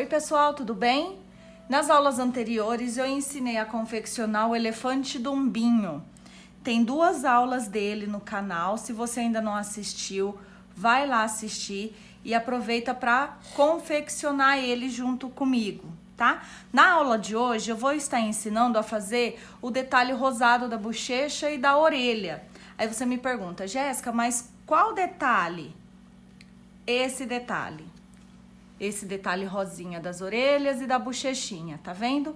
Oi pessoal, tudo bem? Nas aulas anteriores eu ensinei a confeccionar o elefante Dumbinho. Tem 2 aulas dele no canal, se você ainda não assistiu, vai lá assistir e aproveita para confeccionar ele junto comigo, tá? Na aula de hoje eu vou estar ensinando a fazer o detalhe rosado da bochecha e da orelha. Aí você me pergunta, Jéssica, mas qual detalhe? Esse detalhe rosinha das orelhas e da bochechinha, tá vendo?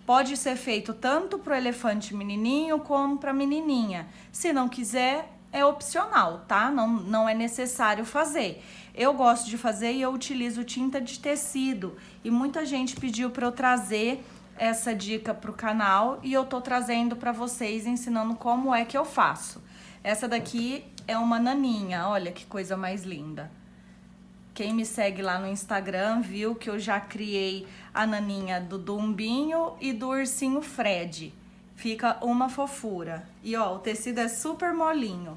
Pode ser feito tanto pro elefante menininho como pra menininha. Se não quiser, é opcional, tá? Não é necessário fazer. Eu gosto de fazer e eu utilizo tinta de tecido. E muita gente pediu pra eu trazer essa dica pro canal e eu tô trazendo pra vocês, ensinando como é que eu faço. Essa daqui é uma naninha, olha que coisa mais linda. Quem me segue lá no Instagram viu que eu já criei a naninha do Dumbinho e do ursinho Fred. Fica uma fofura. E ó, o tecido é super molinho.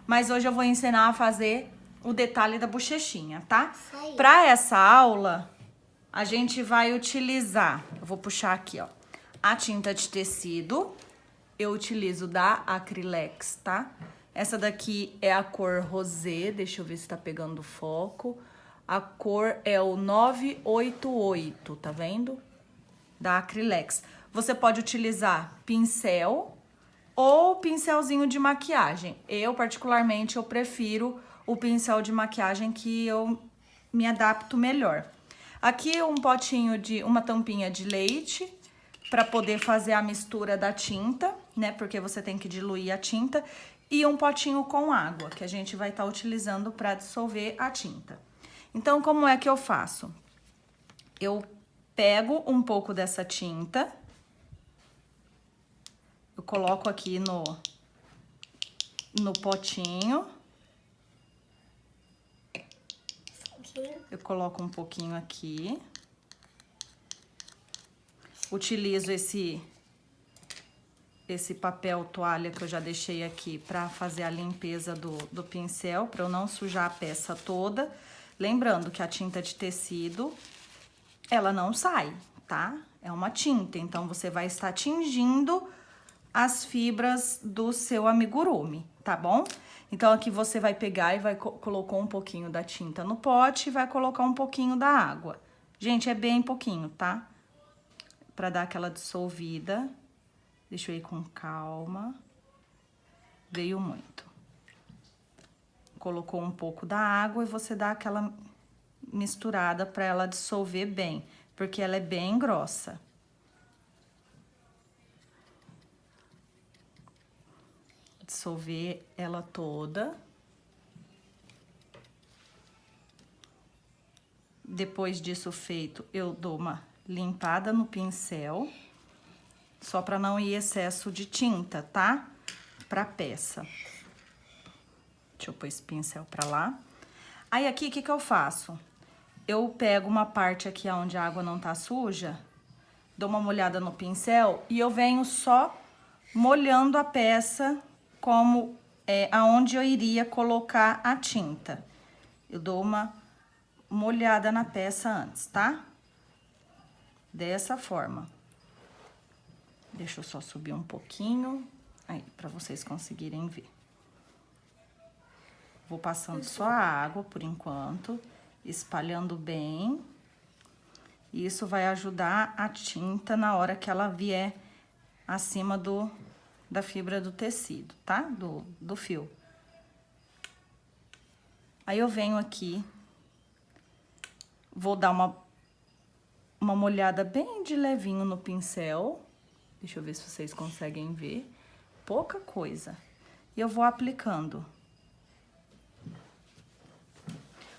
Mas hoje eu vou ensinar a fazer o detalhe da bochechinha, tá? Para essa aula, a gente vai utilizar, eu vou puxar aqui, ó, a tinta de tecido. Eu utilizo da Acrylex, tá? Essa daqui é a cor rosé, deixa eu ver se tá pegando foco. A cor é o 988, tá vendo? Da Acrylex. Você pode utilizar pincel ou pincelzinho de maquiagem. Eu, particularmente, eu prefiro o pincel de maquiagem que eu me adapto melhor. Aqui um potinho de uma tampinha de leite para poder fazer a mistura da tinta, né? Porque você tem que diluir a tinta. E um potinho com água, que a gente vai estar utilizando para dissolver a tinta. Então, como é que eu faço? Eu pego um pouco dessa tinta, eu coloco aqui no potinho. Eu coloco um pouquinho aqui. Utilizo esse papel toalha que eu já deixei aqui para fazer a limpeza do pincel, para eu não sujar a peça toda. Lembrando que a tinta de tecido, ela não sai, tá? É uma tinta, então você vai estar tingindo as fibras do seu amigurumi, tá bom? Então aqui você vai pegar e vai colocar um pouquinho da tinta no pote e vai colocar um pouquinho da água. Gente, é bem pouquinho, tá? Pra dar aquela dissolvida. Deixa eu ir com calma. Veio muito. Colocou um pouco da água e você dá aquela misturada para ela dissolver bem, porque ela é bem grossa. Dissolver ela toda. Depois disso feito, eu dou uma limpada no pincel, só para não ir excesso de tinta, tá? Pra peça. Deixa eu pôr esse pincel pra lá. Aí, aqui, o que eu faço? Eu pego uma parte aqui onde a água não tá suja, dou uma molhada no pincel e eu venho só molhando a peça como aonde eu iria colocar a tinta. Eu dou uma molhada na peça antes, tá? Dessa forma. Deixa eu só subir um pouquinho, aí, pra vocês conseguirem ver. Vou passando só a água por enquanto, espalhando bem. Isso vai ajudar a tinta na hora que ela vier acima da fibra do tecido, tá? Do fio. Aí eu venho aqui, vou dar uma molhada bem de levinho no pincel. Deixa eu ver se vocês conseguem ver. Pouca coisa. E eu vou aplicando.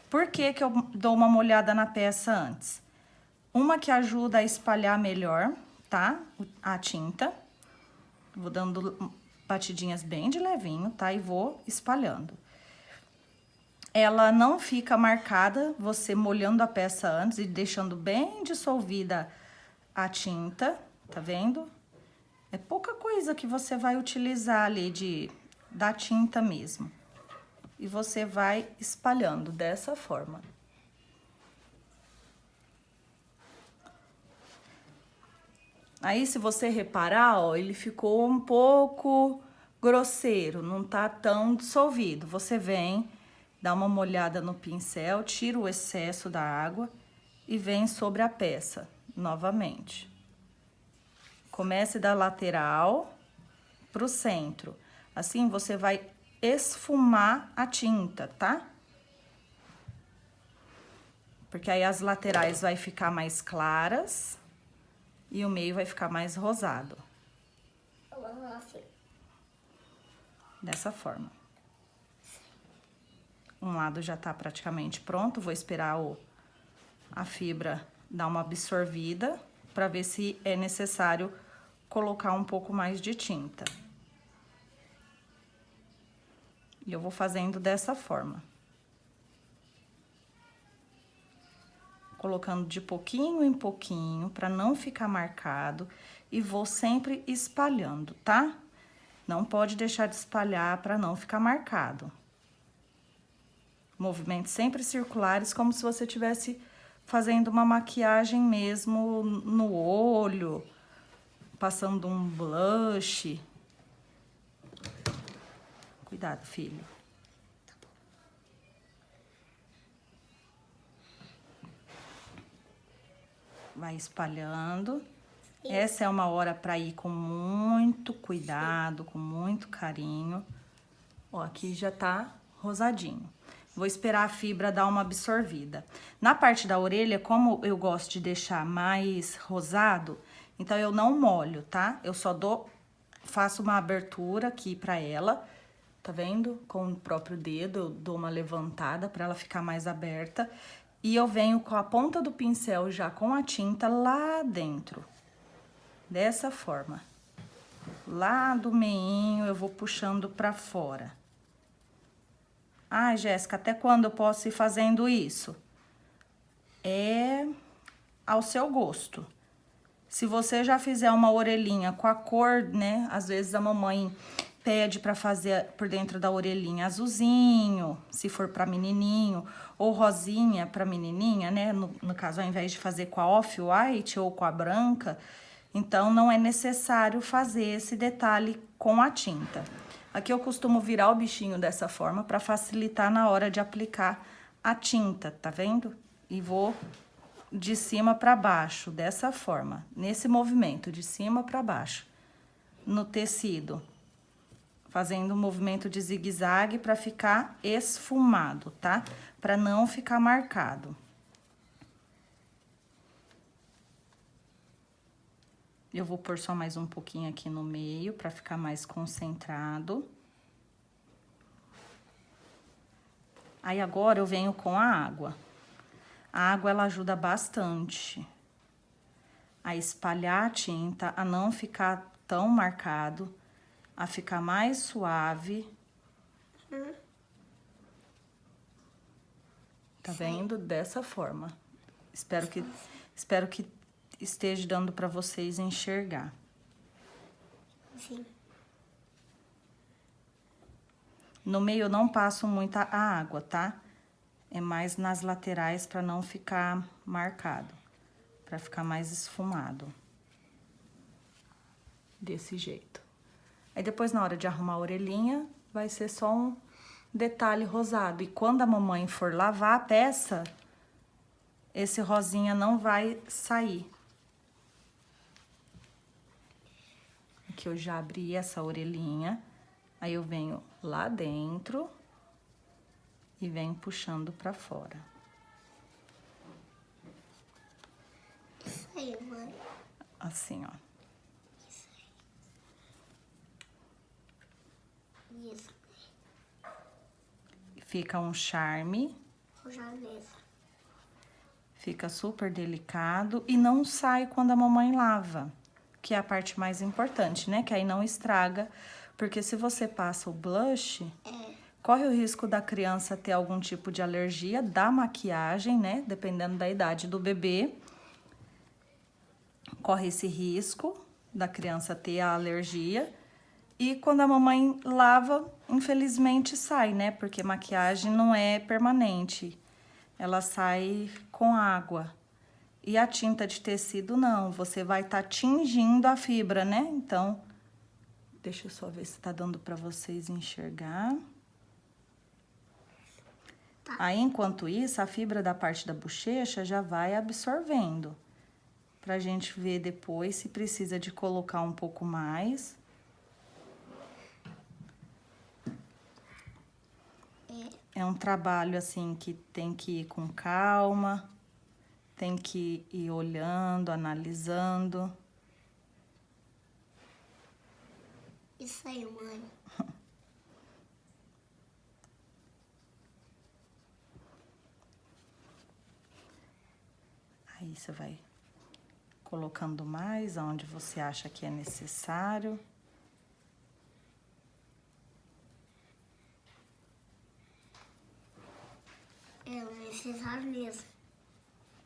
Por que que eu dou uma molhada na peça antes? Uma que ajuda a espalhar melhor, tá? A tinta. Vou dando batidinhas bem de levinho, tá? E vou espalhando. Ela não fica marcada, você molhando a peça antes e deixando bem dissolvida a tinta, tá vendo? É pouca coisa que você vai utilizar ali da tinta mesmo. E você vai espalhando dessa forma. Aí, se você reparar, ó, ele ficou um pouco grosseiro, não tá tão dissolvido. Você vem, dá uma molhada no pincel, tira o excesso da água e vem sobre a peça novamente. Comece da lateral pro centro. Assim, você vai esfumar a tinta, tá? Porque aí as laterais vai ficar mais claras e o meio vai ficar mais rosado. Dessa forma. Um lado já tá praticamente pronto, vou esperar a fibra dar uma absorvida para ver se é necessário colocar um pouco mais de tinta. E eu vou fazendo dessa forma. Colocando de pouquinho em pouquinho, para não ficar marcado. E vou sempre espalhando, tá? Não pode deixar de espalhar para não ficar marcado. Movimentos sempre circulares, como se você estivesse fazendo uma maquiagem mesmo no olho, passando um blush. Cuidado, filho. Vai espalhando. Essa é uma hora para ir com muito cuidado, com muito carinho. Ó, aqui já tá rosadinho. Vou esperar a fibra dar uma absorvida. Na parte da orelha, como eu gosto de deixar mais rosado, então eu não molho, tá? Eu só faço uma abertura aqui pra ela, tá vendo? Com o próprio dedo, eu dou uma levantada pra ela ficar mais aberta. E eu venho com a ponta do pincel já com a tinta lá dentro. Dessa forma. Lá do meinho eu vou puxando pra fora. Ai, Jéssica, até quando eu posso ir fazendo isso? É ao seu gosto. Se você já fizer uma orelhinha com a cor, né? Às vezes a mamãe pede pra fazer por dentro da orelhinha azulzinho, se for pra menininho, ou rosinha pra menininha, né? No caso, ao invés de fazer com a off-white ou com a branca, então não é necessário fazer esse detalhe com a tinta. Aqui eu costumo virar o bichinho dessa forma para facilitar na hora de aplicar a tinta, tá vendo? E vou de cima para baixo, dessa forma, nesse movimento, de cima para baixo, no tecido. Fazendo um movimento de zigue-zague para ficar esfumado, tá? Para não ficar marcado. Eu vou pôr só mais um pouquinho aqui no meio, para ficar mais concentrado. Aí, agora, eu venho com a água. A água, ela ajuda bastante a espalhar a tinta, a não ficar tão marcado, a ficar mais suave. Tá vendo? Dessa forma. Espero que esteja dando para vocês enxergar. Sim. No meio eu não passo muita água, tá? É mais nas laterais para não ficar marcado, para ficar mais esfumado. Desse jeito. Aí depois, na hora de arrumar a orelhinha, vai ser só um detalhe rosado. E quando a mamãe for lavar a peça, esse rosinha não vai sair. Aqui eu já abri essa orelhinha, aí eu venho lá dentro e venho puxando pra fora. Isso aí, mãe. Assim, ó. Isso. Fica um charme. Janesa. Fica super delicado e não sai quando a mamãe lava, que é a parte mais importante, né? Que aí não estraga, porque se você passa o blush, corre o risco da criança ter algum tipo de alergia da maquiagem, né? Dependendo da idade do bebê. Corre esse risco da criança ter a alergia. E quando a mamãe lava, infelizmente sai, né? Porque maquiagem não é permanente. Ela sai com água. E a tinta de tecido não, você vai estar tingindo a fibra, né? Então, deixa eu só ver se tá dando pra vocês enxergar. Tá. Aí, enquanto isso, a fibra da parte da bochecha já vai absorvendo. Pra gente ver depois se precisa de colocar um pouco mais. É um trabalho, assim, que tem que ir com calma. Tem que ir olhando, analisando. Isso aí, mãe. Aí você vai colocando mais aonde você acha que é necessário. É necessário mesmo.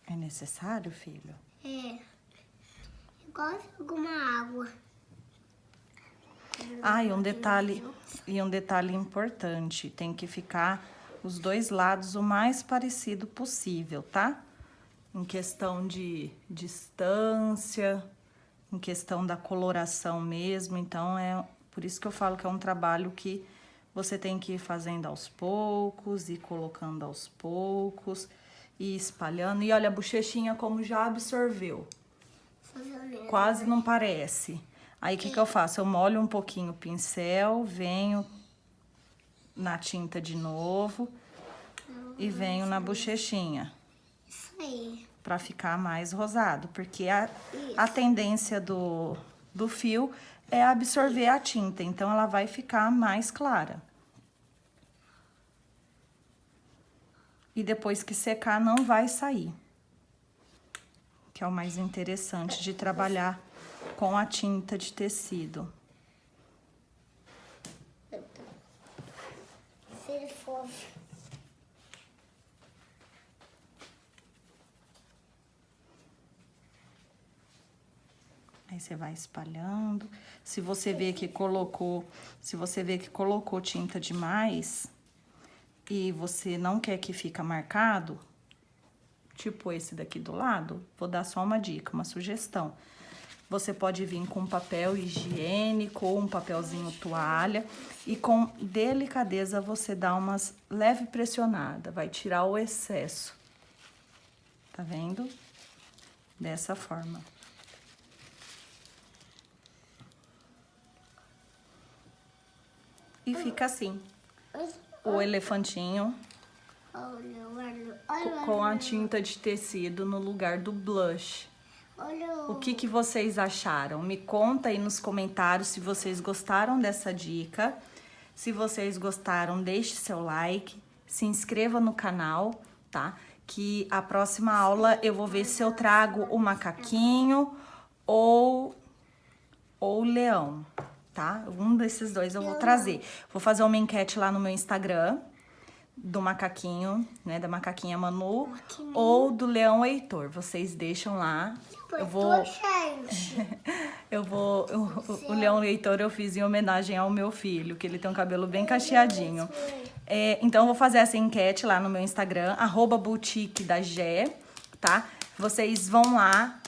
É necessário, filho? É. Igual alguma água. Ah, e um detalhe importante, tem que ficar os dois lados o mais parecido possível, tá? Em questão de distância, em questão da coloração mesmo, então é por isso que eu falo que é um trabalho que você tem que ir fazendo aos poucos, e colocando aos poucos, e espalhando. E olha a bochechinha como já absorveu. Quase não parece. Aí, o que que eu faço? Eu molho um pouquinho o pincel, venho na tinta de novo e venho na bochechinha. Isso aí. Pra ficar mais rosado, porque a tendência do fio é absorver a tinta, então ela vai ficar mais clara. E depois que secar, não vai sair. Que é o mais interessante de trabalhar com a tinta de tecido. Se ele for... Aí você vai espalhando. Se você vê que colocou tinta demais e você não quer que fique marcado, tipo esse daqui do lado, vou dar só uma dica, uma sugestão. Você pode vir com papel higiênico ou um papelzinho toalha e com delicadeza você dá umas leve pressionada, vai tirar o excesso. Tá vendo? Dessa forma. E fica assim, o elefantinho com a tinta de tecido no lugar do blush. O que vocês acharam? Me conta aí nos comentários se vocês gostaram dessa dica. Se vocês gostaram, deixe seu like, se inscreva no canal, tá? Que a próxima aula eu vou ver se eu trago o macaquinho ou o leão, tá? Um desses dois eu vou trazer. Vou fazer uma enquete lá no meu Instagram do macaquinho, né, da macaquinha Manu, ou do leão Heitor. Vocês deixam lá. O leão Heitor eu fiz em homenagem ao meu filho, que ele tem um cabelo bem cacheadinho. Então eu vou fazer essa enquete lá no meu Instagram, @boutiquedagé, tá? Vocês vão lá,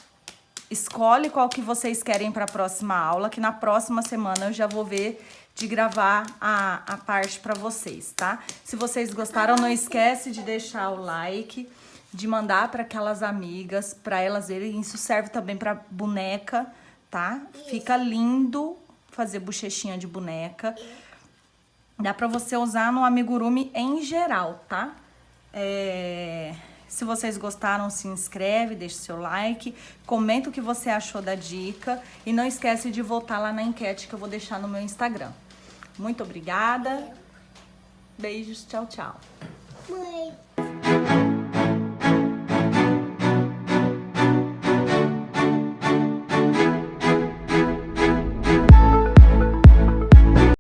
escolhe qual que vocês querem para a próxima aula, que na próxima semana eu já vou ver de gravar a parte para vocês, tá? Se vocês gostaram, não esquece de deixar o like, de mandar para aquelas amigas, para elas verem. Isso serve também para boneca, tá? Fica lindo fazer bochechinha de boneca. Dá para você usar no amigurumi em geral, tá? Se vocês gostaram, se inscreve, deixa seu like, comenta o que você achou da dica e não esquece de voltar lá na enquete que eu vou deixar no meu Instagram. Muito obrigada. Beijos, tchau, tchau. Mãe.